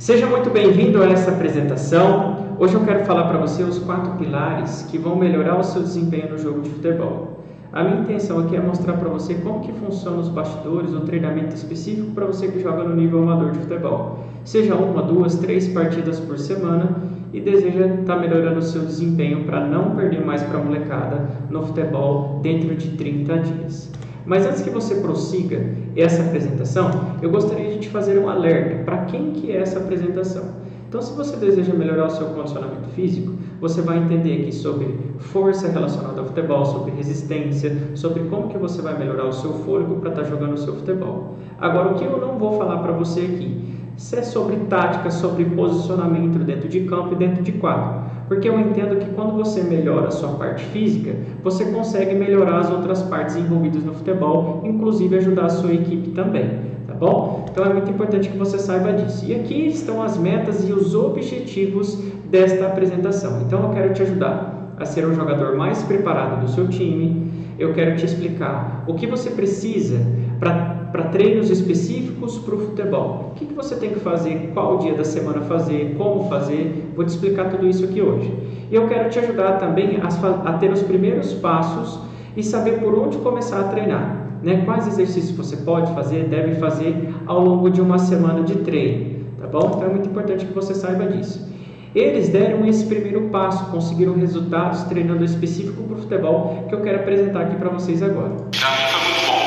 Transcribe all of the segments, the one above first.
Seja muito bem-vindo a essa apresentação. Hoje eu quero falar para você os 4 pilares que vão melhorar o seu desempenho no jogo de futebol. A minha intenção aqui é mostrar para você como que funciona os bastidores, o treinamento específico para você que joga no nível amador de futebol. Seja 1, 2, 3 partidas por semana e deseja estar melhorando o seu desempenho para não perder mais para a molecada no futebol dentro de 30 dias. Mas antes que você prossiga essa apresentação, eu gostaria de te fazer um alerta para quem que é essa apresentação. Então, se você deseja melhorar o seu condicionamento físico, você vai entender aqui sobre força relacionada ao futebol, sobre resistência, sobre como que você vai melhorar o seu fôlego para estar jogando o seu futebol. Agora, o que eu não vou falar para você aqui é sobre tática, sobre posicionamento dentro de campo e dentro de quadro. Porque eu entendo que quando você melhora a sua parte física, você consegue melhorar as outras partes envolvidas no futebol, inclusive ajudar a sua equipe também, tá bom? Então é muito importante que você saiba disso. E aqui estão as metas e os objetivos desta apresentação. Então eu quero te ajudar a ser um jogador mais preparado do seu time. Eu quero te explicar o que você precisa para treinos específicos para o futebol. O que você tem que fazer, qual dia da semana fazer, como fazer, vou te explicar tudo isso aqui hoje. E eu quero te ajudar também a ter os primeiros passos e saber por onde começar a treinar, né? Quais exercícios você pode fazer, deve fazer ao longo de uma semana de treino, tá bom? Então é muito importante que você saiba disso. Eles deram esse primeiro passo, conseguiram resultados treinando específico para o futebol, que eu quero apresentar aqui para vocês agora. Para mim foi muito bom.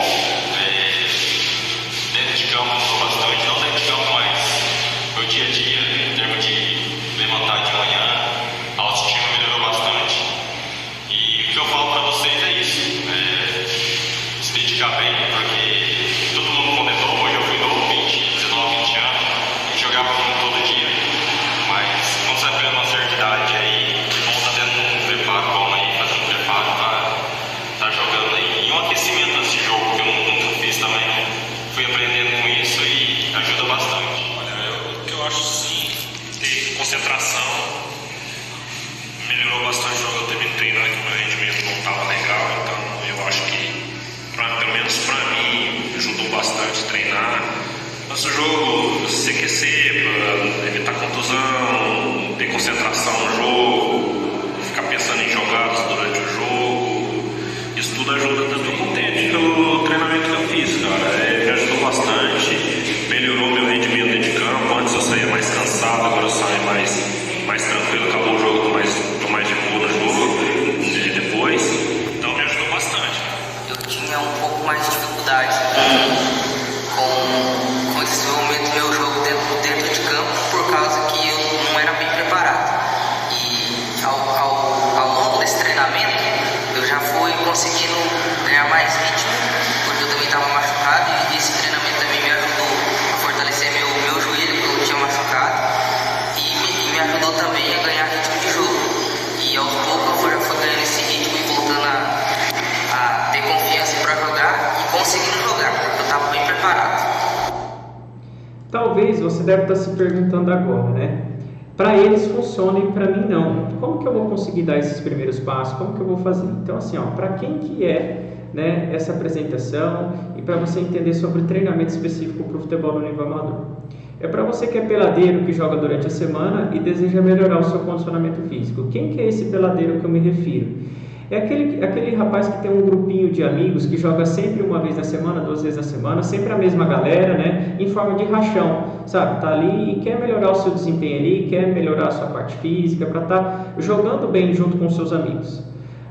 Dentro de campo mudou bastante, não dentro de campo, mas meu dia a dia, em termos de levantar de manhã, a autoestima melhorou bastante. E o que eu falo para vocês é isso, se dedicar bem, porque todo mundo comentou, hoje eu fui novo, 19, 20 anos, e jogava todo dia. Mas quando você vai pegando uma certa idade aí, vão estar tendo um preparo bom aí, fazendo um preparo para estar jogando aí. E um aquecimento desse jogo, que eu nunca fiz também, fui aprendendo com isso e ajuda bastante. Olha, o que eu acho sim, ter concentração melhorou bastante o jogo. Eu teve treinando que o meu rendimento não estava legal, então eu acho que, pelo menos para mim, ajudou bastante treinar. Nosso jogo, se aquecer, para evitar contusão, ter concentração no jogo, ficar pensando em jogadas durante o jogo, isso tudo ajuda. Eu estou contente pelo treinamento que eu fiz, cara. Me ajudou bastante, melhorou meu rendimento dentro de campo. Antes eu saía mais cansado, agora eu saio mais tranquilo. Acabou o jogo, tô mais de boa no jogo depois, então me ajudou bastante. Eu tinha um pouco mais de dificuldade com esse desenvolvimento do meu jogo dentro de campo, por causa que eu não era bem preparado. E ao longo desse treinamento, eu já fui conseguindo ganhar mais ritmo, porque eu também estava machucado, e esse treinamento também me ajudou a fortalecer meu joelho, que eu tinha machucado, e me ajudou também a ganhar ritmo de jogo. E aos poucos eu já fui ganhando esse ritmo e voltando a ter confiança para jogar e conseguindo jogar, porque eu estava bem preparado. Talvez você deve estar se perguntando agora, né? Para eles funciona e para mim não. Como que eu vou conseguir dar esses primeiros passos? Como que eu vou fazer? Então, assim, para quem que é, né, essa apresentação e para você entender sobre treinamento específico para o futebol no nível amador. É para você que é peladeiro, que joga durante a semana e deseja melhorar o seu condicionamento físico. Quem que é esse peladeiro que eu me refiro? É aquele rapaz que tem um grupinho de amigos que joga sempre uma vez na semana, 2 vezes na semana, sempre a mesma galera, né? Em forma de rachão, sabe? Tá ali e quer melhorar o seu desempenho ali, quer melhorar a sua parte física, para estar jogando bem junto com seus amigos.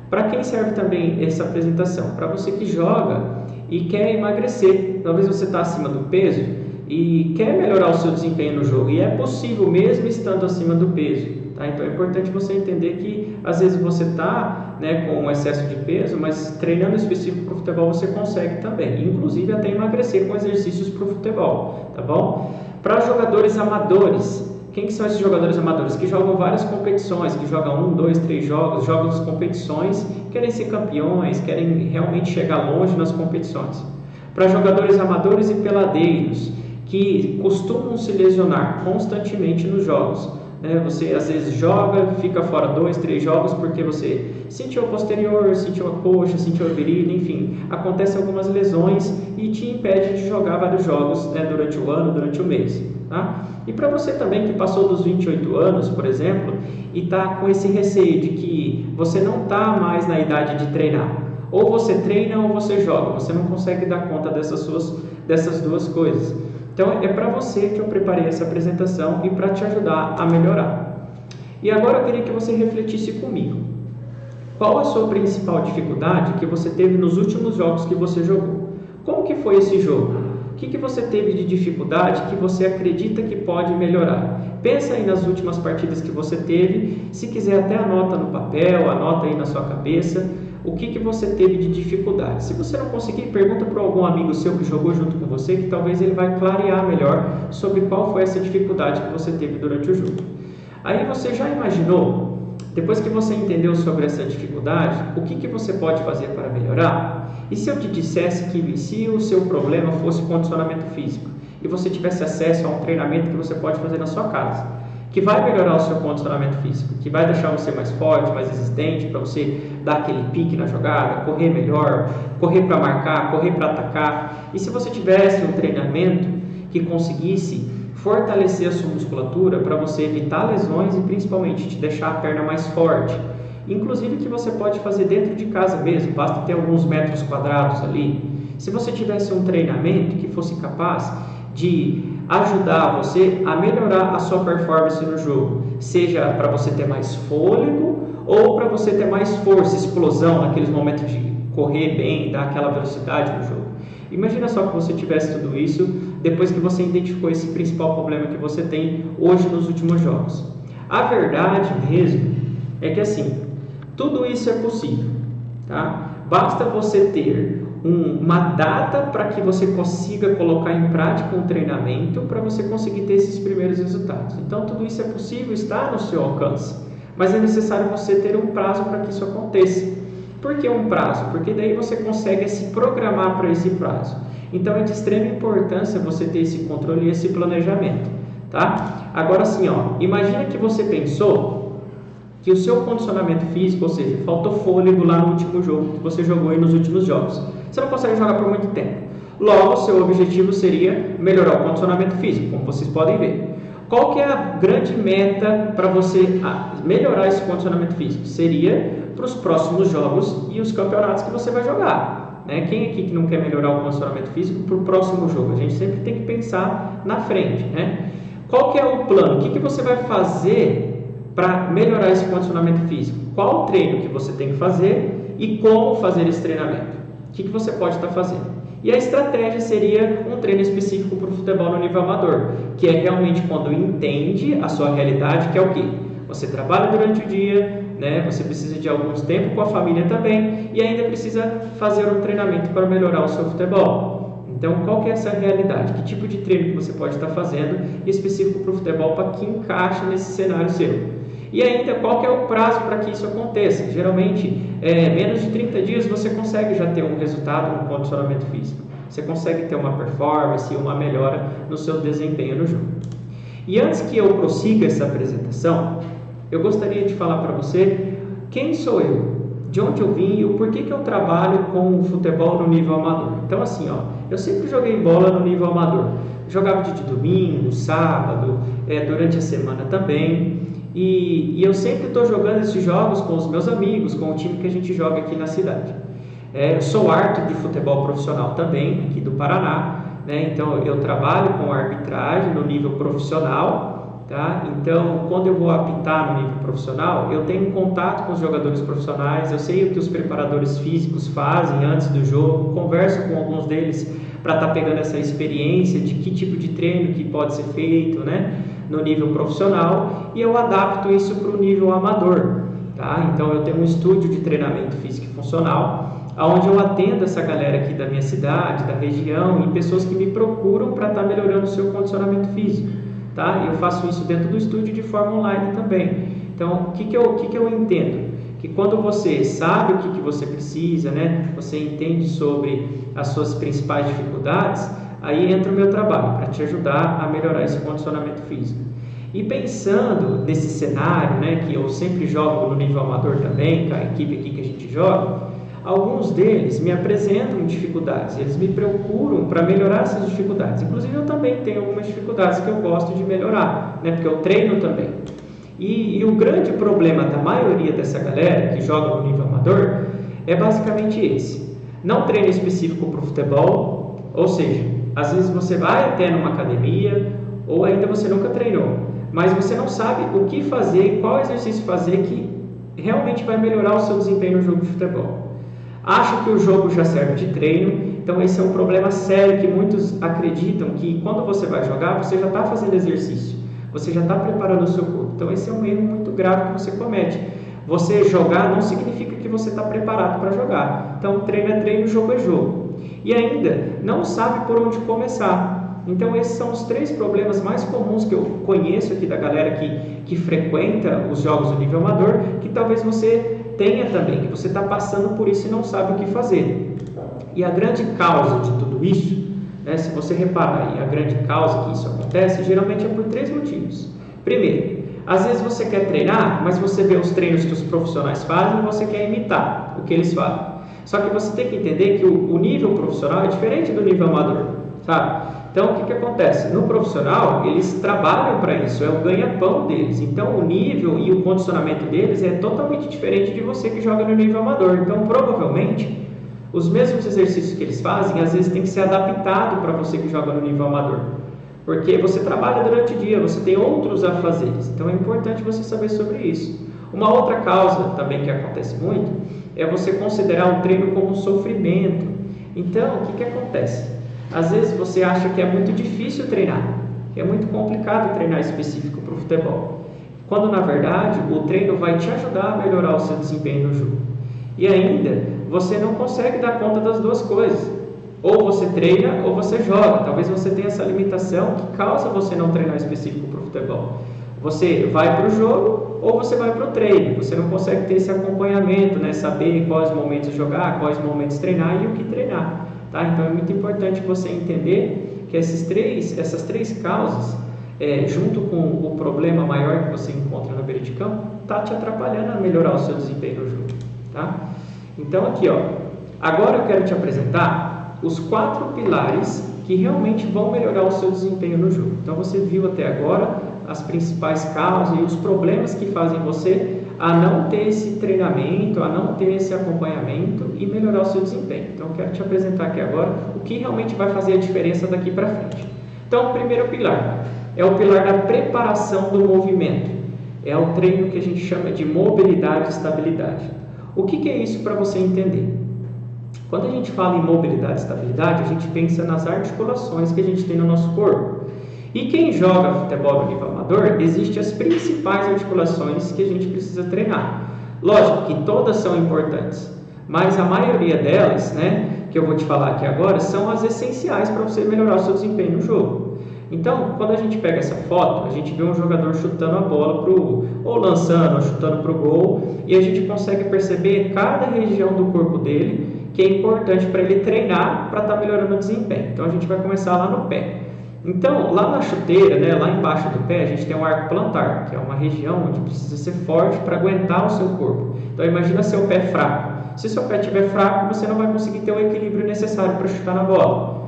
Para quem serve também essa apresentação? Para você que joga e quer emagrecer. Talvez você está acima do peso e quer melhorar o seu desempenho no jogo, e é possível mesmo estando acima do peso. Tá? Então é importante você entender que às vezes você está, né, com um excesso de peso, mas treinando específico para o futebol você consegue também, inclusive até emagrecer com exercícios para o futebol, tá bom? Para jogadores amadores, quem que são esses jogadores amadores? Que jogam várias competições, que jogam 1, 2, 3 jogos, jogam as competições, querem ser campeões, querem realmente chegar longe nas competições. Para jogadores amadores e peladeiros, que costumam se lesionar constantemente nos jogos, né? Você às vezes joga, fica fora 2, 3 jogos porque você sentiu o posterior, sentiu a coxa, sentiu a virilha, enfim, acontecem algumas lesões e te impede de jogar vários jogos, né, durante o ano, durante o mês. Tá? E para você também que passou dos 28 anos, por exemplo, e está com esse receio de que você não está mais na idade de treinar, ou você treina ou você joga, você não consegue dar conta dessas duas coisas. Então é para você que eu preparei essa apresentação e para te ajudar a melhorar. E agora eu queria que você refletisse comigo. Qual a sua principal dificuldade que você teve nos últimos jogos que você jogou? Como que foi esse jogo? O que você teve de dificuldade que você acredita que pode melhorar? Pensa aí nas últimas partidas que você teve, se quiser até anota no papel, anota aí na sua cabeça o que você teve de dificuldade. Se você não conseguir, pergunta para algum amigo seu que jogou junto com você, que talvez ele vai clarear melhor sobre qual foi essa dificuldade que você teve durante o jogo. Aí você já imaginou, depois que você entendeu sobre essa dificuldade, o que você pode fazer para melhorar? E se eu te dissesse que se o seu problema fosse condicionamento físico e você tivesse acesso a um treinamento que você pode fazer na sua casa, que vai melhorar o seu condicionamento físico, que vai deixar você mais forte, mais resistente, para você dar aquele pique na jogada, correr melhor, correr para marcar, correr para atacar. E se você tivesse um treinamento que conseguisse fortalecer a sua musculatura para você evitar lesões e principalmente te deixar a perna mais forte, inclusive que você pode fazer dentro de casa mesmo, basta ter alguns metros quadrados ali. Se você tivesse um treinamento que fosse capaz de ajudar você a melhorar a sua performance no jogo, seja para você ter mais fôlego ou para você ter mais força, explosão naqueles momentos de correr bem, dar aquela velocidade no jogo. Imagina só que você tivesse tudo isso depois que você identificou esse principal problema que você tem hoje nos últimos jogos. A verdade mesmo é que assim, tudo isso é possível, tá? Basta você ter uma data para que você consiga colocar em prática um treinamento para você conseguir ter esses primeiros resultados. Então tudo isso é possível, está no seu alcance, mas é necessário você ter um prazo para que isso aconteça. Por que um prazo? Porque daí você consegue se programar para esse prazo. Então é de extrema importância você ter esse controle e esse planejamento, tá? Agora sim, imagina que você pensou que o seu condicionamento físico, ou seja, faltou fôlego lá no último jogo que você jogou aí nos últimos jogos. Você não consegue jogar por muito tempo. Logo, o seu objetivo seria melhorar o condicionamento físico, como vocês podem ver. Qual que é a grande meta para você melhorar esse condicionamento físico? Seria para os próximos jogos e os campeonatos que você vai jogar, né? Quem aqui que não quer melhorar o condicionamento físico para o próximo jogo? A gente sempre tem que pensar na frente, né? Qual que é o plano? O que você vai fazer para melhorar esse condicionamento físico? Qual o treino que você tem que fazer e como fazer esse treinamento? O que você pode estar fazendo? E a estratégia seria um treino específico para o futebol no nível amador, que é realmente quando entende a sua realidade, que é o quê? Você trabalha durante o dia, né? Você precisa de alguns tempos com a família também e ainda precisa fazer um treinamento para melhorar o seu futebol. Então, qual que é essa realidade? Que tipo de treino que você pode estar fazendo específico para o futebol para que encaixe nesse cenário seu? E ainda, qual que é o prazo para que isso aconteça? Geralmente, menos de 30 dias você consegue já ter um resultado no condicionamento físico. Você consegue ter uma performance e uma melhora no seu desempenho no jogo. E antes que eu prossiga essa apresentação, eu gostaria de falar para você quem sou eu, de onde eu vim e o porquê que eu trabalho com o futebol no nível amador. Então assim, eu sempre joguei bola no nível amador. Jogava de domingo, sábado, durante a semana também. E eu sempre estou jogando esses jogos com os meus amigos, com o time que a gente joga aqui na cidade. Eu sou árbitro de futebol profissional também, aqui do Paraná, né? Então eu trabalho com arbitragem no nível profissional, tá? Então quando eu vou apitar no nível profissional, eu tenho contato com os jogadores profissionais, eu sei o que os preparadores físicos fazem antes do jogo, converso com alguns deles para estar pegando essa experiência de que tipo de treino que pode ser feito, né? No nível profissional, e eu adapto isso para o nível amador, tá? Então eu tenho um estúdio de treinamento físico e funcional, onde eu atendo essa galera aqui da minha cidade, da região, e pessoas que me procuram para estar melhorando o seu condicionamento físico, tá? Eu faço isso dentro do estúdio de forma online também. Então, o que eu entendo? Que quando você sabe o que você precisa, né? Você entende sobre as suas principais dificuldades, aí entra o meu trabalho para te ajudar a melhorar esse condicionamento físico. E pensando nesse cenário, né, que eu sempre jogo no nível amador também, com a equipe aqui que a gente joga, alguns deles me apresentam dificuldades, eles me procuram para melhorar essas dificuldades. Inclusive eu também tenho algumas dificuldades que eu gosto de melhorar, né, porque eu treino também. E o grande problema da maioria dessa galera que joga no nível amador é basicamente esse. Não treino específico para o futebol, ou seja, às vezes você vai até numa academia ou ainda você nunca treinou, mas você não sabe o que fazer, qual exercício fazer que realmente vai melhorar o seu desempenho no jogo de futebol. Acha que o jogo já serve de treino, então esse é um problema sério que muitos acreditam que quando você vai jogar, você já está fazendo exercício, você já está preparando o seu corpo. Então esse é um erro muito grave que você comete. Você jogar não significa que você está preparado para jogar. Então treino é treino, jogo é jogo. E ainda não sabe por onde começar. Então esses são os 3 problemas mais comuns que eu conheço aqui da galera que frequenta os jogos do nível amador, que talvez você tenha também, que você está passando por isso e não sabe o que fazer. E a grande causa de tudo isso, né, se você reparar aí, a grande causa que isso acontece, geralmente é por 3 motivos. Primeiro, às vezes você quer treinar, mas você vê os treinos que os profissionais fazem e você quer imitar o que eles fazem. Só que você tem que entender que o nível profissional é diferente do nível amador, sabe? Então, o que acontece? No profissional, eles trabalham para isso, é o ganha-pão deles. Então, o nível e o condicionamento deles é totalmente diferente de você que joga no nível amador. Então, provavelmente, os mesmos exercícios que eles fazem, às vezes tem que ser adaptado para você que joga no nível amador. Porque você trabalha durante o dia, você tem outros afazeres. Então, é importante você saber sobre isso. Uma outra causa também que acontece muito é você considerar um treino como um sofrimento. Então, o que acontece? Às vezes você acha que é muito difícil treinar, que é muito complicado treinar específico para o futebol, quando na verdade o treino vai te ajudar a melhorar o seu desempenho no jogo. E ainda, você não consegue dar conta das duas coisas. Ou você treina ou você joga. Talvez você tenha essa limitação que causa você não treinar específico para o futebol. Você vai para o jogo ou você vai para o treino. Você não consegue ter esse acompanhamento, né? Saber quais momentos jogar, quais momentos treinar e o que treinar. Tá? Então é muito importante você entender que essas três causas, junto com o problema maior que você encontra na beira de campo, está te atrapalhando a melhorar o seu desempenho no jogo. Tá? Então aqui, ó, agora eu quero te apresentar os 4 pilares que realmente vão melhorar o seu desempenho no jogo. Então você viu até agora as principais causas e os problemas que fazem você a não ter esse treinamento, a não ter esse acompanhamento e melhorar o seu desempenho. Então eu quero te apresentar aqui agora o que realmente vai fazer a diferença daqui para frente. Então o primeiro pilar é o pilar da preparação do movimento. É o treino que a gente chama de mobilidade e estabilidade. O que é isso para você entender? Quando a gente fala em mobilidade e estabilidade, a gente pensa nas articulações que a gente tem no nosso corpo. E quem joga futebol no nível amador, existem as principais articulações que a gente precisa treinar. Lógico que todas são importantes, mas a maioria delas, né, que eu vou te falar aqui agora, são as essenciais para você melhorar o seu desempenho no jogo. Então, quando a gente pega essa foto, a gente vê um jogador chutando a bola ou lançando, ou chutando para o gol, e a gente consegue perceber cada região do corpo dele que é importante para ele treinar para estar melhorando o desempenho. Então, a gente vai começar lá no pé. Então, lá na chuteira, né, lá embaixo do pé, a gente tem um arco plantar, que é uma região onde precisa ser forte para aguentar o seu corpo. Então, imagina seu pé fraco. Se seu pé estiver fraco, você não vai conseguir ter o equilíbrio necessário para chutar na bola.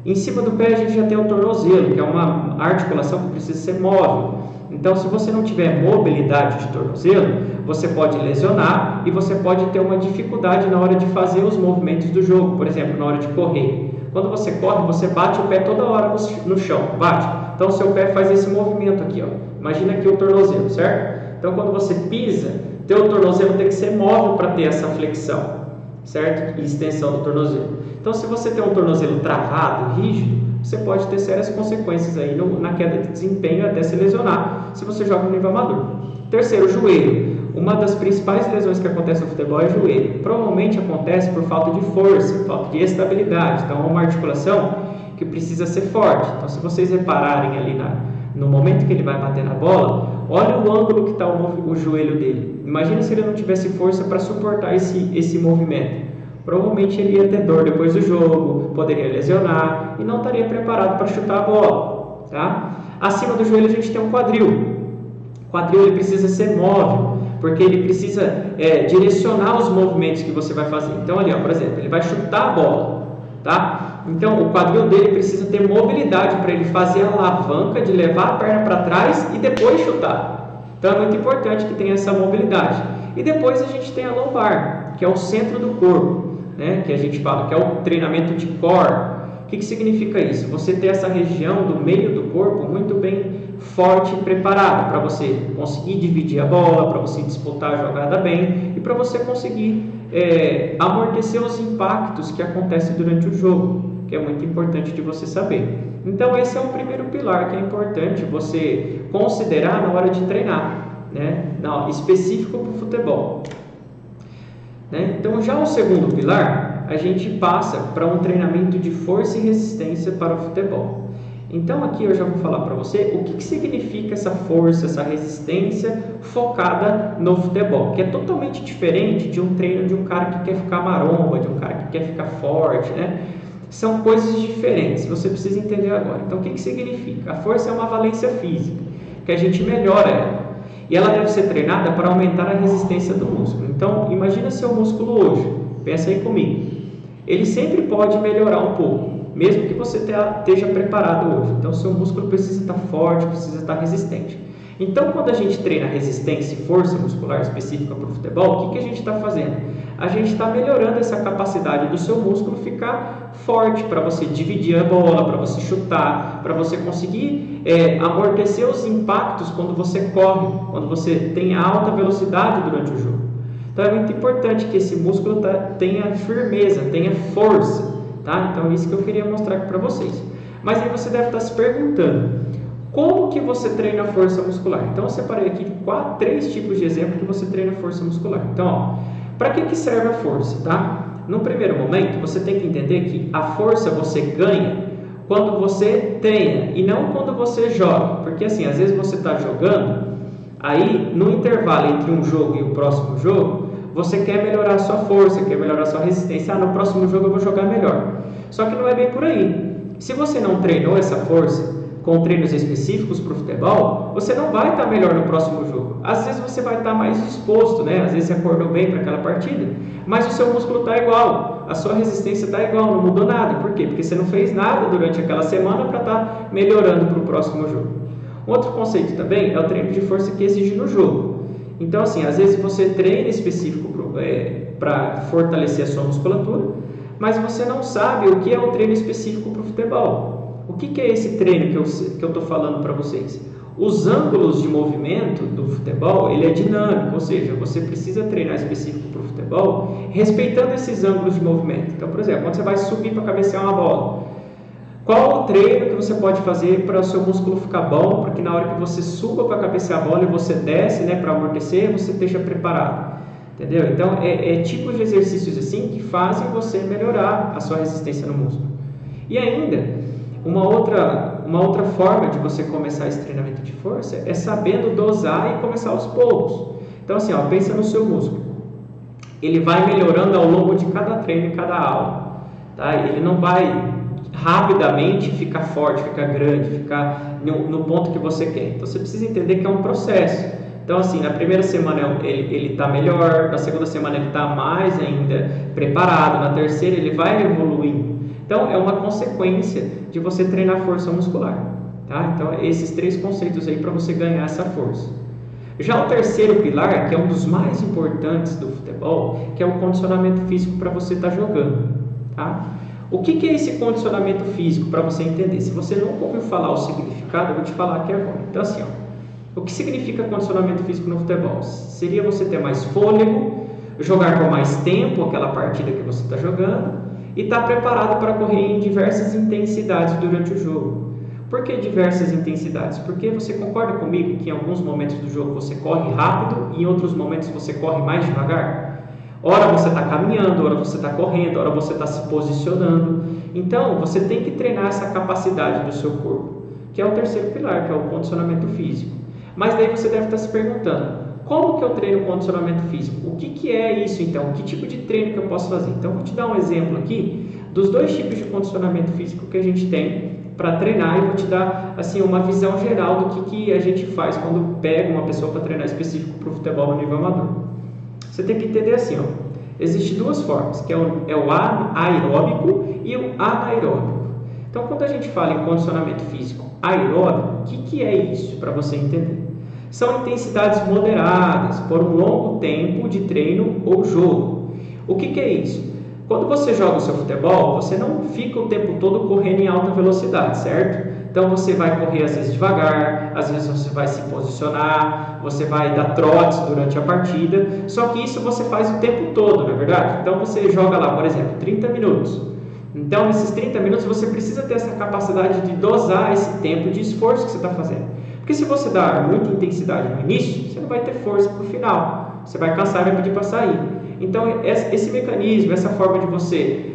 Em cima do pé, a gente já tem o tornozelo, que é uma articulação que precisa ser móvel. Então, se você não tiver mobilidade de tornozelo, você pode lesionar e você pode ter uma dificuldade na hora de fazer os movimentos do jogo. Por exemplo, na hora de correr. Quando você corre, você bate o pé toda hora no chão, bate. Então, o seu pé faz esse movimento aqui, ó. Imagina aqui o tornozelo, certo? Então, quando você pisa, teu tornozelo tem que ser móvel para ter essa flexão, certo? E extensão do tornozelo. Então, se você tem um tornozelo travado, rígido, você pode ter sérias consequências aí na queda de desempenho até se lesionar, se você joga no nível amador. Terceiro, o joelho. Uma das principais lesões que acontece no futebol é o joelho. Provavelmente acontece por falta de força, falta de estabilidade. Então, é uma articulação que precisa ser forte. Então, se vocês repararem ali no momento que ele vai bater na bola, olha o ângulo que está o joelho dele. Imagina se ele não tivesse força para suportar esse movimento. Provavelmente ele ia ter dor depois do jogo, poderia lesionar e não estaria preparado para chutar a bola. Tá? Acima do joelho a gente tem um quadril. O quadril ele precisa ser móvel, porque ele precisa direcionar os movimentos que você vai fazer. Então ali, ó, por exemplo, ele vai chutar a bola, tá? Então o quadril dele precisa ter mobilidade para ele fazer a alavanca de levar a perna para trás e depois chutar. Então é muito importante que tenha essa mobilidade. E depois a gente tem a lombar, que é o centro do corpo, né? Que a gente fala que é o treinamento de core. O que significa isso? Você ter essa região do meio do corpo muito bem forte e preparada para você conseguir dividir a bola, para você disputar a jogada bem e para você conseguir amortecer os impactos que acontecem durante o jogo, que é muito importante de você saber. Então esse é o primeiro pilar que é importante você considerar na hora de treinar, né? Não, específico para o futebol, né? Então já o segundo pilar, a gente passa para um treinamento de força e resistência para o futebol. Então aqui eu já vou falar para você o que significa essa força, essa resistência focada no futebol, que é totalmente diferente de um treino de um cara que quer ficar maromba, de um cara que quer ficar forte, né? São coisas diferentes, você precisa entender agora. Então o que significa? A força é uma valência física, que a gente melhora ela, e ela deve ser treinada para aumentar a resistência do músculo. Então imagina seu músculo hoje, pensa aí comigo, ele sempre pode melhorar um pouco, mesmo que você esteja preparado hoje. Então seu músculo precisa estar forte, precisa estar resistente. Então quando a gente treina resistência e força muscular específica para o futebol, o que a gente está fazendo? A gente está melhorando essa capacidade do seu músculo ficar forte para você dividir a bola, para você chutar, para você conseguir amortecer os impactos quando você corre, quando você tem alta velocidade durante o jogo. Então é muito importante que esse músculo tenha firmeza, tenha força, tá? Então é isso que eu queria mostrar aqui para vocês. Mas aí você deve estar se perguntando, como que você treina a força muscular? Então eu separei aqui 3 tipos de exemplo que você treina a força muscular. Então, para que serve a força, tá? No primeiro momento, você tem que entender que a força você ganha quando você treina e não quando você joga. Porque assim, às vezes você está jogando, aí no intervalo entre um jogo e o próximo jogo, você quer melhorar a sua força, quer melhorar a sua resistência. No próximo jogo eu vou jogar melhor. Só que não é bem por aí. Se você não treinou essa força com treinos específicos para o futebol, você não vai estar melhor no próximo jogo. Às vezes você vai estar mais disposto, né? Às vezes você acordou bem para aquela partida, mas o seu músculo está igual, a sua resistência está igual, não mudou nada. Por quê? Porque você não fez nada durante aquela semana para estar melhorando para o próximo jogo. Outro conceito também é o treino de força que exige no jogo. Então assim, às vezes você treina específico para fortalecer a sua musculatura, mas você não sabe o que é um treino específico para o futebol. O que é esse treino que eu estou falando para vocês? Os ângulos de movimento do futebol, ele é dinâmico, ou seja, você precisa treinar específico para o futebol, respeitando esses ângulos de movimento. Então, por exemplo, quando você vai subir para cabecear uma bola, qual o treino que você pode fazer para o seu músculo ficar bom, para que na hora que você suba para cabecear a bola e você desce, né, para amortecer, você esteja preparado? Entendeu? Então, tipos de exercícios assim que fazem você melhorar a sua resistência no músculo. E ainda, uma outra forma de você começar esse treinamento de força é sabendo dosar e começar aos poucos. Então assim, ó, pensa no seu músculo. Ele vai melhorando ao longo de cada treino e cada aula, tá? Ele não vai rapidamente ficar forte, ficar grande, ficar no ponto que você quer. Então você precisa entender que é um processo. Então assim, na primeira semana ele está melhor, na segunda semana ele está mais ainda preparado, na terceira ele vai evoluindo. Então, é uma consequência de você treinar força muscular, tá? Então, esses 3 conceitos aí para você ganhar essa força. Já o terceiro pilar, que é um dos mais importantes do futebol, que é o condicionamento físico para você estar jogando, tá? O que é esse condicionamento físico para você entender? Se você nunca ouviu falar o significado, eu vou te falar aqui agora. Então, assim, ó, o que significa condicionamento físico no futebol? Seria você ter mais fôlego, jogar por mais tempo aquela partida que você está jogando, e está preparado para correr em diversas intensidades durante o jogo. Por que diversas intensidades? Porque você concorda comigo que em alguns momentos do jogo você corre rápido e em outros momentos você corre mais devagar? Ora você está caminhando, ora você está correndo, ora você está se posicionando. Então você tem que treinar essa capacidade do seu corpo, que é o terceiro pilar, que é o condicionamento físico. Mas daí você deve estar se perguntando, como que eu treino condicionamento físico? O que é isso então? Que tipo de treino que eu posso fazer? Então, eu vou te dar um exemplo aqui dos 2 tipos de condicionamento físico que a gente tem para treinar e vou te dar assim uma visão geral do que a gente faz quando pega uma pessoa para treinar específico para o futebol no nível amador. Você tem que entender assim, ó, existem duas formas, que é o aeróbico e o anaeróbico. Então, quando a gente fala em condicionamento físico aeróbico, o que é isso para você entender? São intensidades moderadas por um longo tempo de treino ou jogo. O que é isso? Quando você joga o seu futebol, você não fica o tempo todo correndo em alta velocidade, certo? Então você vai correr às vezes devagar, às vezes você vai se posicionar, você vai dar trotes durante a partida, só que isso você faz o tempo todo, não é verdade? Então você joga lá, por exemplo, 30 minutos. Então nesses 30 minutos você precisa ter essa capacidade de dosar esse tempo de esforço que você está fazendo. Porque se você dar muita intensidade no início, você não vai ter força para o final, você vai cansar e vai pedir para sair. Então esse mecanismo, essa forma de você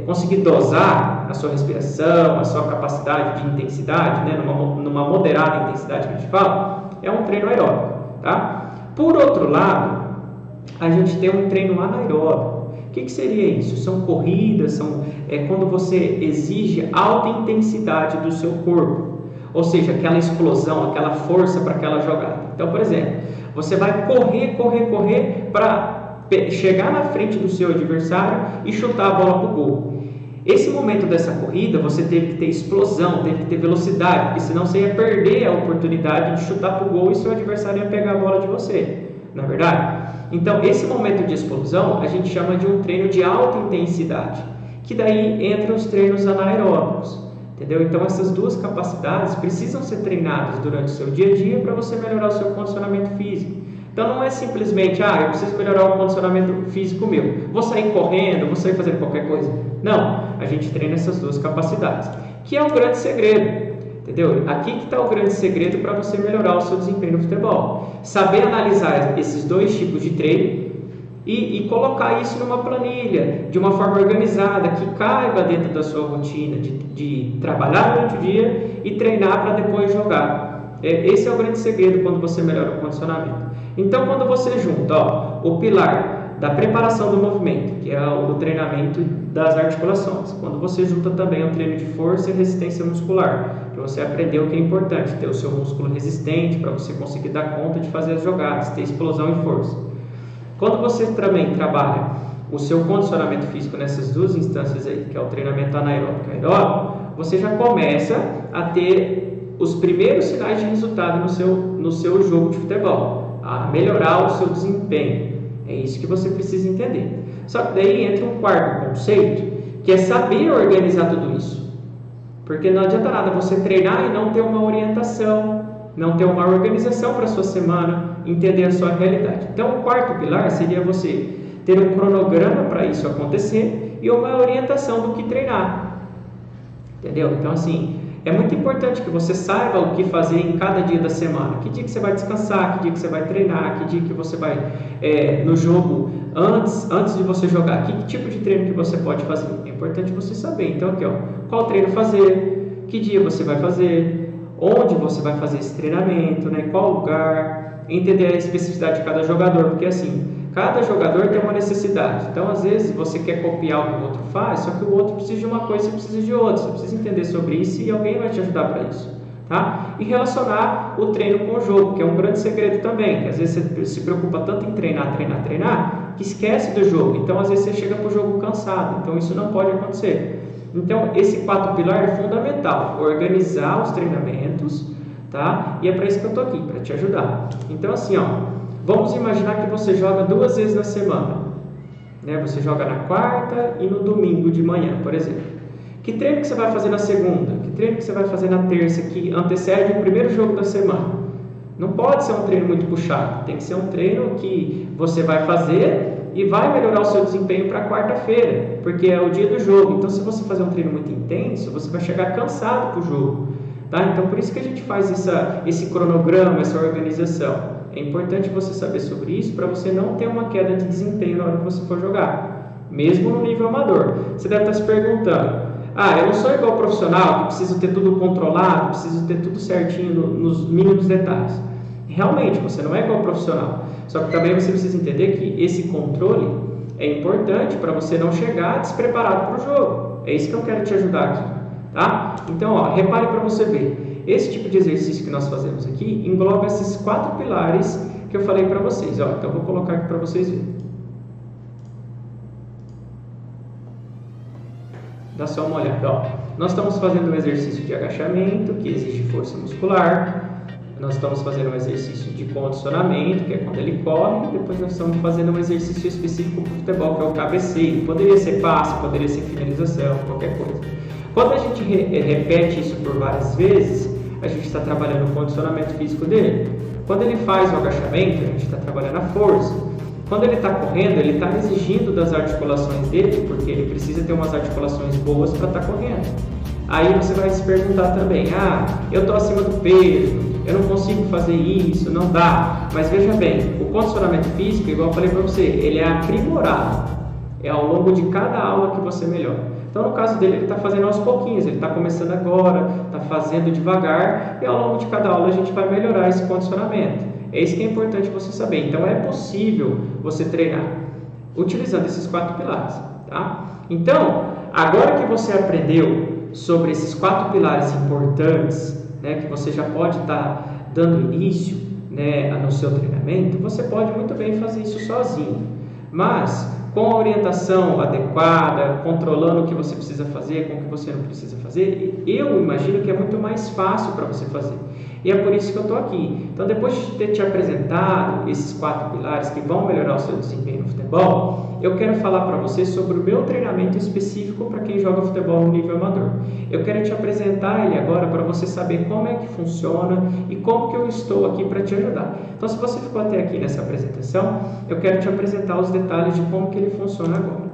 conseguir dosar a sua respiração, a sua capacidade de intensidade, né, numa moderada intensidade que a gente fala, é um treino aeróbico, tá? Por outro lado, a gente tem um treino anaeróbico. O que seria isso? São corridas, quando você exige alta intensidade do seu corpo, ou seja, aquela explosão, aquela força para aquela jogada. Então, por exemplo, você vai correr para chegar na frente do seu adversário e chutar a bola para o gol. Esse momento dessa corrida você teve que ter explosão, teve que ter velocidade, porque senão você ia perder a oportunidade de chutar para o gol e seu adversário ia pegar a bola de você, não é verdade? Então esse momento de explosão a gente chama de um treino de alta intensidade, que daí entra os treinos anaeróbicos, entendeu? Então essas duas capacidades precisam ser treinadas durante o seu dia a dia para você melhorar o seu condicionamento físico. Então não é simplesmente, eu preciso melhorar o condicionamento físico meu, vou sair correndo, vou sair fazendo qualquer coisa. Não, a gente treina essas duas capacidades, que é um grande segredo, entendeu? Aqui que está o grande segredo para você melhorar o seu desempenho no futebol. Saber analisar esses dois tipos de treino e colocar isso numa planilha, de uma forma organizada, que caiba dentro da sua rotina de trabalhar durante o dia e treinar para depois jogar. Esse é o grande segredo quando você melhora o condicionamento. Então, quando você junta o pilar da preparação do movimento, que é o treinamento das articulações, quando você junta também o treino de força e resistência muscular, que você aprendeu que é importante ter o seu músculo resistente para você conseguir dar conta de fazer as jogadas, ter explosão e força. Quando você também trabalha o seu condicionamento físico nessas duas instâncias aí, que é o treinamento anaeróbico e aeróbico, você já começa a ter os primeiros sinais de resultado no seu jogo de futebol, a melhorar o seu desempenho. É isso que você precisa entender. Só que daí entra um quarto conceito, que é saber organizar tudo isso. Porque não adianta nada você treinar e não ter uma orientação, não ter uma organização para a sua semana, entender a sua realidade. Então, o quarto pilar seria você ter um cronograma para isso acontecer e uma orientação do que treinar. Entendeu? Então, assim, é muito importante que você saiba o que fazer em cada dia da semana. Que dia que você vai descansar, que dia que você vai treinar, que dia que você vai no jogo antes de você jogar. Que tipo de treino que você pode fazer? É importante você saber. Então aqui, qual treino fazer, que dia você vai fazer, onde você vai fazer esse treinamento, né? Qual lugar, entender a especificidade de cada jogador, porque assim, cada jogador tem uma necessidade. Então, às vezes, você quer copiar o que o outro faz, só que o outro precisa de uma coisa, você precisa de outra. Você precisa entender sobre isso e alguém vai te ajudar para isso. Tá? E relacionar o treino com o jogo, que é um grande segredo também. Que às vezes você se preocupa tanto em treinar, que esquece do jogo. Então, às vezes, você chega para o jogo cansado. Então, isso não pode acontecer. Então, esse quarto pilar é fundamental. Organizar os treinamentos, tá? E é para isso que eu estou aqui, para te ajudar. Então, assim, vamos imaginar que você joga 2 vezes na semana, né? Você joga na quarta e no domingo de manhã, por exemplo. Que treino que você vai fazer na segunda? Que treino que você vai fazer na terça, que antecede o primeiro jogo da semana? Não pode ser um treino muito puxado, tem que ser um treino que você vai fazer e vai melhorar o seu desempenho para quarta-feira, porque é o dia do jogo. Então, se você fazer um treino muito intenso, você vai chegar cansado para o jogo, tá? Então, por isso que a gente faz esse cronograma, essa organização. É importante você saber sobre isso para você não ter uma queda de desempenho na hora que você for jogar, mesmo no nível amador. Você deve estar se perguntando, eu não sou igual profissional, que preciso ter tudo controlado, preciso ter tudo certinho nos mínimos detalhes. Realmente, você não é igual profissional, só que também você precisa entender que esse controle é importante para você não chegar despreparado para o jogo. É isso que eu quero te ajudar aqui. tá? Então, ó, repare para você ver, esse tipo de exercício que nós fazemos aqui engloba esses 4 pilares que eu falei para vocês, ó. Então, vou colocar aqui para vocês verem. Dá só uma olhada, ó. Nós estamos fazendo um exercício de agachamento, que exige força muscular. Nós estamos fazendo um exercício de condicionamento, que é quando ele corre. E depois nós estamos fazendo um exercício específico para o futebol, que é o cabeceio. Poderia ser passe, poderia ser finalização, qualquer coisa. Quando a gente repete isso por várias vezes, a gente está trabalhando o condicionamento físico dele. Quando ele faz o agachamento, a gente está trabalhando a força. Quando ele está correndo, ele está exigindo das articulações dele, porque ele precisa ter umas articulações boas para estar correndo. Aí você vai se perguntar também, eu estou acima do peso, eu não consigo fazer isso, não dá. Mas veja bem, o condicionamento físico, igual eu falei para você, ele é aprimorado. É ao longo de cada aula que você melhora. Então, no caso dele, ele está fazendo aos pouquinhos, ele está começando agora, está fazendo devagar, e ao longo de cada aula a gente vai melhorar esse condicionamento. É isso que é importante você saber. Então, é possível você treinar utilizando esses 4 pilares, tá? Então, agora que você aprendeu sobre esses 4 pilares importantes, né, que você já pode estar dando início, né, no seu treinamento, você pode muito bem fazer isso sozinho. Mas, com a orientação adequada, controlando o que você precisa fazer, com o que você não precisa fazer, eu imagino que é muito mais fácil para você fazer. E é por isso que eu estou aqui. Então, depois de ter te apresentado esses 4 pilares que vão melhorar o seu desempenho no futebol, eu quero falar para você sobre o meu treinamento específico para quem joga futebol no nível amador. Eu quero te apresentar ele agora para você saber como é que funciona e como que eu estou aqui para te ajudar. Então, se você ficou até aqui nessa apresentação, eu quero te apresentar os detalhes de como que ele funciona agora.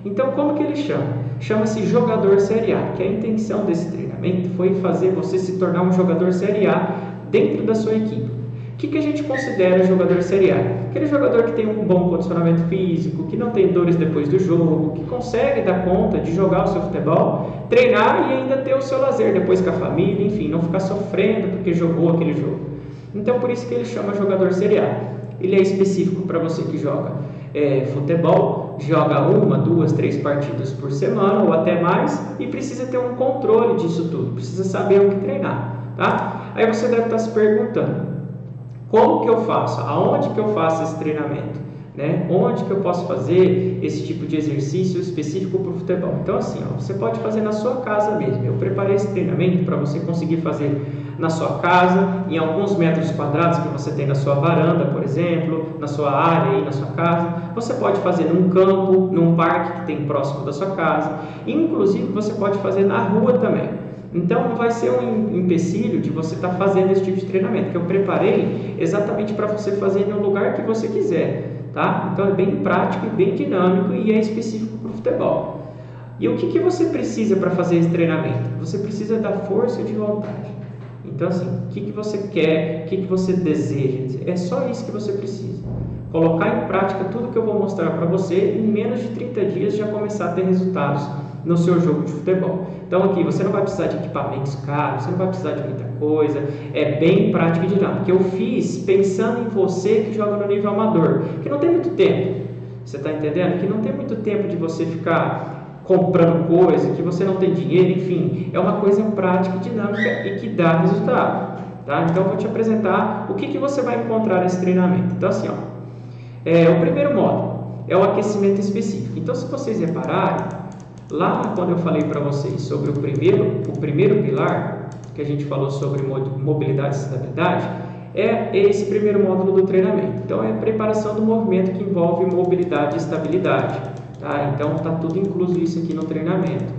Então, como que ele chama? Chama-se jogador Série A, que a intenção desse treinamento foi fazer você se tornar um jogador Série A dentro da sua equipe. O que a gente considera jogador Série A? Aquele jogador que tem um bom condicionamento físico, que não tem dores depois do jogo, que consegue dar conta de jogar o seu futebol, treinar e ainda ter o seu lazer depois com a família, enfim, não ficar sofrendo porque jogou aquele jogo. Então, por isso que ele chama jogador Série A. Ele é específico para você que joga futebol, joga 1, 2, 3 partidas por semana ou até mais e precisa ter um controle disso tudo, precisa saber o que treinar, tá? Aí você deve estar se perguntando, como que eu faço? Aonde que eu faço esse treinamento? Né? Onde que eu posso fazer esse tipo de exercício específico para o futebol? Então assim, você pode fazer na sua casa mesmo. Eu preparei esse treinamento para você conseguir fazer na sua casa, em alguns metros quadrados que você tem na sua varanda, por exemplo, na sua área aí na sua casa. Você pode fazer num campo, num parque que tem próximo da sua casa. Inclusive, você pode fazer na rua também. Então, não vai ser um empecilho de você estar fazendo esse tipo de treinamento, que eu preparei exatamente para você fazer no lugar que você quiser, tá? Então, é bem prático e bem dinâmico e é específico para o futebol. E o que você precisa para fazer esse treinamento? Você precisa da força de vontade. Então, assim, o que você quer, o que você deseja? É só isso que você precisa. Colocar em prática tudo que eu vou mostrar para você em menos de 30 dias já começar a ter resultados no seu jogo de futebol. Então, aqui, você não vai precisar de equipamentos caros, você não vai precisar de muita coisa, é bem prático e dinâmico. Eu fiz pensando em você que joga no nível amador, que não tem muito tempo. Você está entendendo? Que não tem muito tempo de você ficar comprando coisa, que você não tem dinheiro, enfim, é uma coisa prática e dinâmica e que dá resultado, tá? Então eu vou te apresentar o que você vai encontrar nesse treinamento. Então assim, o primeiro módulo é o aquecimento específico. Então, se vocês repararem, lá quando eu falei para vocês sobre o primeiro pilar, que a gente falou sobre mobilidade e estabilidade, é esse primeiro módulo do treinamento. Então é a preparação do movimento que envolve mobilidade e estabilidade. Tá? Então está tudo incluso isso aqui no treinamento.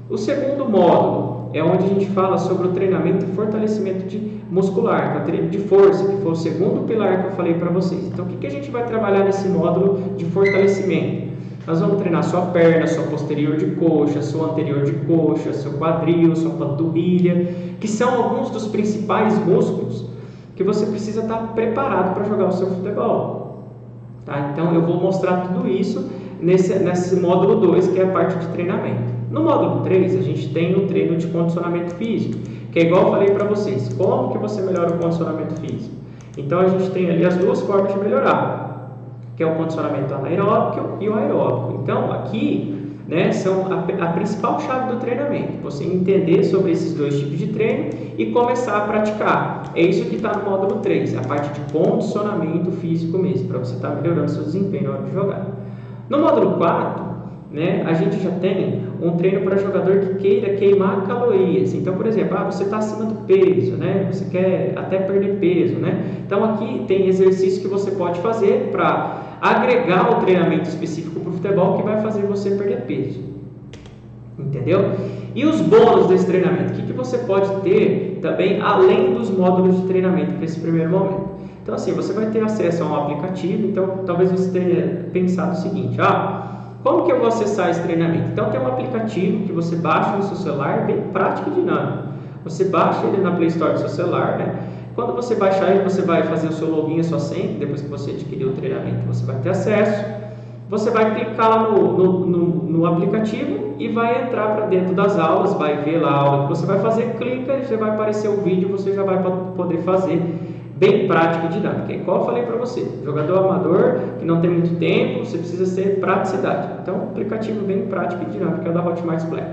O segundo módulo é onde a gente fala sobre o treinamento e fortalecimento muscular, que é o treino de força, que foi o segundo pilar que eu falei para vocês. Então o que a gente vai trabalhar nesse módulo de fortalecimento? Nós vamos treinar sua perna, sua posterior de coxa, sua anterior de coxa, seu quadril, sua panturrilha, que são alguns dos principais músculos que você precisa estar preparado para jogar o seu futebol. Tá? Então eu vou mostrar tudo isso nesse módulo 2, que é a parte de treinamento. No módulo 3, a gente tem o treino de condicionamento físico, que é igual eu falei para vocês. Como que você melhora o condicionamento físico? Então, a gente tem ali as duas formas de melhorar, que é o condicionamento anaeróbico e o aeróbico. Então, aqui, né, são a principal chave do treinamento. Você entender sobre esses dois tipos de treino e começar a praticar. É isso que está no módulo 3, a parte de condicionamento físico mesmo, para você estar melhorando seu desempenho na hora de jogar. No módulo 4, né, a gente já tem um treino para jogador que queira queimar calorias. Então, por exemplo, você está acima do peso, né, você quer até perder peso, né? Então aqui tem exercício que você pode fazer para agregar o treinamento específico para o futebol que vai fazer você perder peso. Entendeu? E os bônus desse treinamento? O que você pode ter também além dos módulos de treinamento para esse primeiro momento? Então assim, você vai ter acesso a um aplicativo. Então talvez você tenha pensado o seguinte: como que eu vou acessar esse treinamento? Então tem um aplicativo que você baixa no seu celular, bem prático e dinâmico. Você baixa ele na Play Store do seu celular, né? Quando você baixar ele, você vai fazer o seu login e a sua senha. Depois que você adquirir o treinamento, você vai ter acesso. Você vai clicar lá no aplicativo e vai entrar para dentro das aulas, vai ver lá a aula que você vai fazer, clica e já vai aparecer o vídeo, você já vai poder fazer. Bem prático e dinâmico. Igual eu falei para você, jogador amador que não tem muito tempo, você precisa ser praticidade. Então, um aplicativo bem prático e dinâmico é o da Hotmart Black.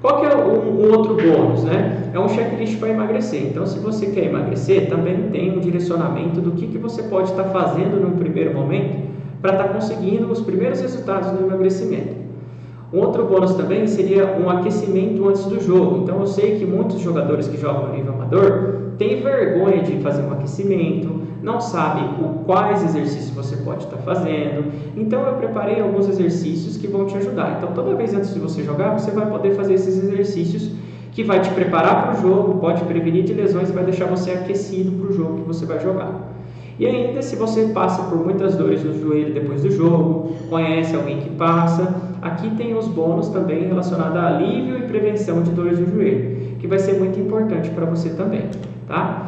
Qual que é um outro bônus, né? É um checklist para emagrecer. Então, se você quer emagrecer, também tem um direcionamento do que você pode estar fazendo no primeiro momento para estar conseguindo os primeiros resultados no emagrecimento. Um outro bônus também seria um aquecimento antes do jogo. Então, eu sei que muitos jogadores que jogam no nível amador têm vergonha de fazer um aquecimento, não sabem quais exercícios você pode estar fazendo. Então, eu preparei alguns exercícios que vão te ajudar. Então, toda vez antes de você jogar, você vai poder fazer esses exercícios que vai te preparar para o jogo, pode prevenir de lesões e vai deixar você aquecido para o jogo que você vai jogar. E ainda, se você passa por muitas dores no joelho depois do jogo, conhece alguém que passa, aqui tem os bônus também relacionados a alívio e prevenção de dores no joelho, que vai ser muito importante para você também, tá?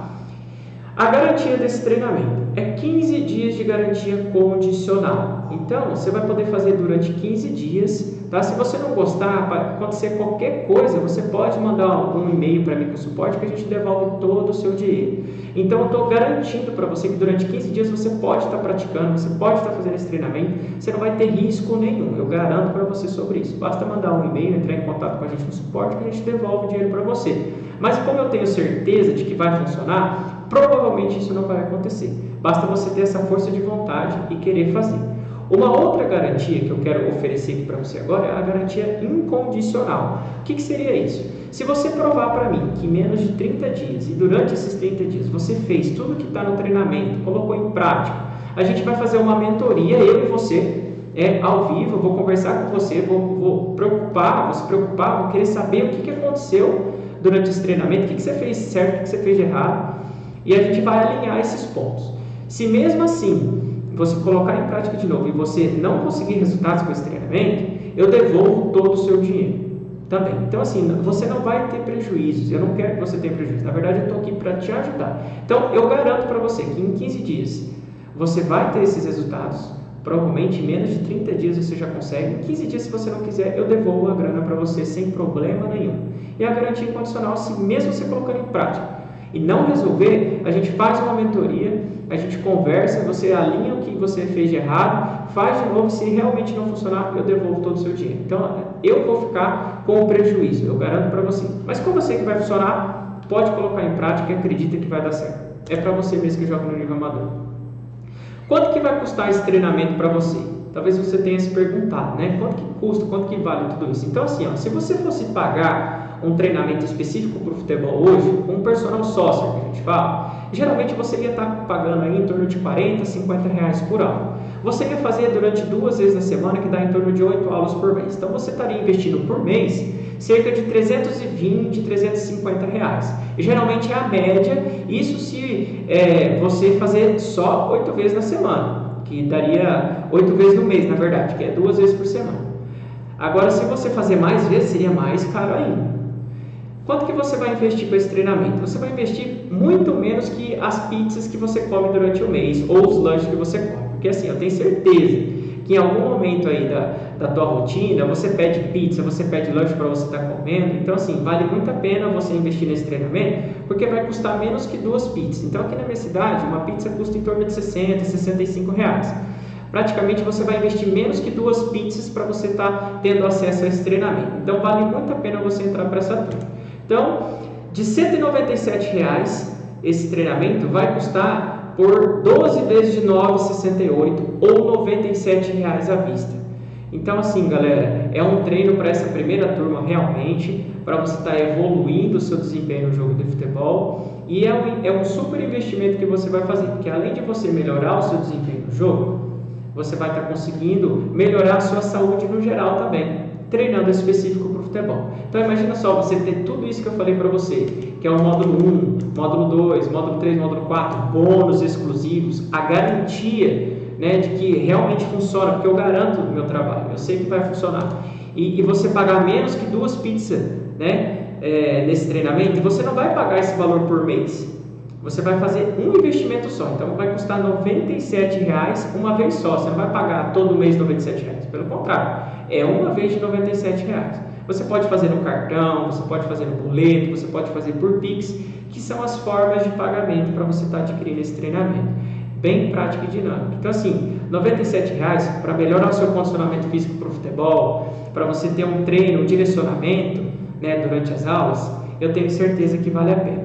A garantia desse treinamento é 15 dias de garantia condicional. Então, você vai poder fazer durante 15 dias, tá? Se você não gostar, para acontecer qualquer coisa, você pode mandar um e-mail para mim com o suporte que a gente devolve todo o seu dinheiro. Então, eu estou garantindo para você que durante 15 dias você pode estar praticando, você pode estar fazendo esse treinamento, você não vai ter risco nenhum. Eu garanto para você sobre isso. Basta mandar um e-mail, entrar em contato com a gente no suporte que a gente devolve o dinheiro para você. Mas como eu tenho certeza de que vai funcionar, provavelmente isso não vai acontecer. Basta você ter essa força de vontade e querer fazer. Uma outra garantia que eu quero oferecer aqui para você agora é a garantia incondicional. O que seria isso? Se você provar para mim que em menos de 30 dias e durante esses 30 dias você fez tudo que está no treinamento, colocou em prática, a gente vai fazer uma mentoria, eu e você, ao vivo, eu vou conversar com você, vou se preocupar, vou querer saber o que aconteceu durante esse treinamento, o que você fez certo, o que você fez de errado, e a gente vai alinhar esses pontos. Se mesmo assim você colocar em prática de novo e você não conseguir resultados com esse treinamento, eu devolvo todo o seu dinheiro também. Então assim, você não vai ter prejuízos, eu não quero que você tenha prejuízo, na verdade eu estou aqui para te ajudar. Então eu garanto para você que em 15 dias você vai ter esses resultados, provavelmente em menos de 30 dias você já consegue, em 15 dias se você não quiser eu devolvo a grana para você sem problema nenhum. E a garantia incondicional, se mesmo você colocar em prática e não resolver, a gente faz uma mentoria, a gente conversa, você alinha o que você fez de errado, faz de novo, se realmente não funcionar, eu devolvo todo o seu dinheiro. Então, eu vou ficar com o prejuízo, eu garanto para você. Mas como eu sei que vai funcionar, pode colocar em prática e acredita que vai dar certo. É para você mesmo que joga no nível amador. Quanto que vai custar esse treinamento para você? Talvez você tenha se perguntado, né? Quanto que custa, quanto que vale tudo isso? Então, assim, se você fosse pagar um treinamento específico para o futebol hoje, um personal sócio que a gente fala, geralmente você ia estar pagando aí em torno de 40, 50 reais por aula. Você ia fazer durante 2 vezes na semana, que dá em torno de 8 aulas por mês. Então você estaria investindo por mês cerca de 320, 350 reais. E geralmente é a média, isso se você fazer só 8 vezes na semana, que daria 8 vezes no mês, na verdade, que é 2 vezes por semana. Agora, se você fazer mais vezes, seria mais caro ainda. Quanto que você vai investir com esse treinamento? Você vai investir muito menos que as pizzas que você come durante o mês ou os lanches que você come. Porque assim, eu tenho certeza que em algum momento aí da tua rotina, você pede pizza, você pede lanche para você estar comendo. Então assim, vale muito a pena você investir nesse treinamento, porque vai custar menos que 2 pizzas. Então aqui na minha cidade, uma pizza custa em torno de 60, 65 reais. praticamente você vai investir menos que 2 pizzas para você estar tendo acesso a esse treinamento. Então vale muito a pena você entrar para essa turma. Então, de R$ 197,00 esse treinamento vai custar por 12 vezes de R$ 9,68 ou R$ 97,00 à vista. Então assim, galera, é um treino para essa primeira turma realmente, para você estar evoluindo o seu desempenho no jogo de futebol, e é um super investimento que você vai fazer, porque além de você melhorar o seu desempenho no jogo, você vai estar conseguindo melhorar a sua saúde no geral também, treinando específico para o futebol. Então imagina só, você ter tudo isso que eu falei para você, que é o módulo 1, módulo 2, módulo 3, módulo 4, bônus exclusivos, a garantia, né, de que realmente funciona, porque eu garanto o meu trabalho, eu sei que vai funcionar. E você pagar menos que 2 pizzas, né, nesse treinamento, você não vai pagar esse valor por mês. Você vai fazer um investimento só, então vai custar R$ 97,00 uma vez só. Você não vai pagar todo mês R$ 97,00, pelo contrário, é uma vez de R$ 97,00. Você pode fazer no cartão, você pode fazer no boleto, você pode fazer por Pix, que são as formas de pagamento para você estar adquirindo esse treinamento. Bem prático e dinâmico. Então assim, R$ 97,00 para melhorar o seu condicionamento físico para o futebol, para você ter um treino, um direcionamento, né, durante as aulas, eu tenho certeza que vale a pena.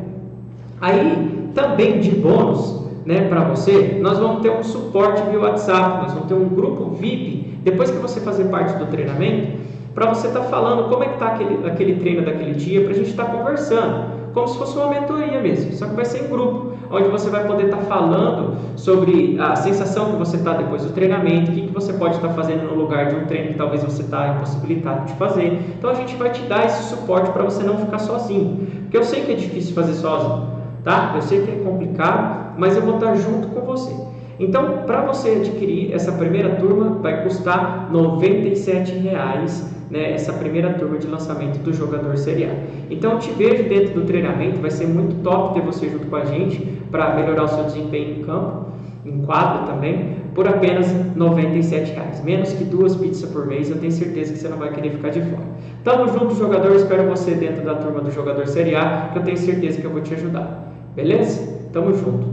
Aí, também de bônus, né, para você, nós vamos ter um suporte via WhatsApp, nós vamos ter um grupo VIP, depois que você fazer parte do treinamento, para você estar falando como é que está aquele treino daquele dia, para a gente estar conversando, como se fosse uma mentoria mesmo, só que vai ser em grupo, onde você vai poder estar falando sobre a sensação que você está depois do treinamento, o que você pode estar fazendo no lugar de um treino que talvez você está impossibilitado de fazer. Então a gente vai te dar esse suporte para você não ficar sozinho, porque eu sei que é difícil fazer sozinho, tá? Eu sei que é complicado, mas eu vou estar junto com você. Então, para você adquirir essa primeira turma, vai custar R$ 97,00, né, essa primeira turma de lançamento do Jogador Série A. Então, eu te vejo dentro do treinamento, vai ser muito top ter você junto com a gente para melhorar o seu desempenho em campo, em quadro também, por apenas R$ 97,00. Menos que 2 pizzas por mês, eu tenho certeza que você não vai querer ficar de fora. Tamo junto, jogador, espero você dentro da turma do Jogador Série A, que eu tenho certeza que eu vou te ajudar. Beleza? Tamo junto.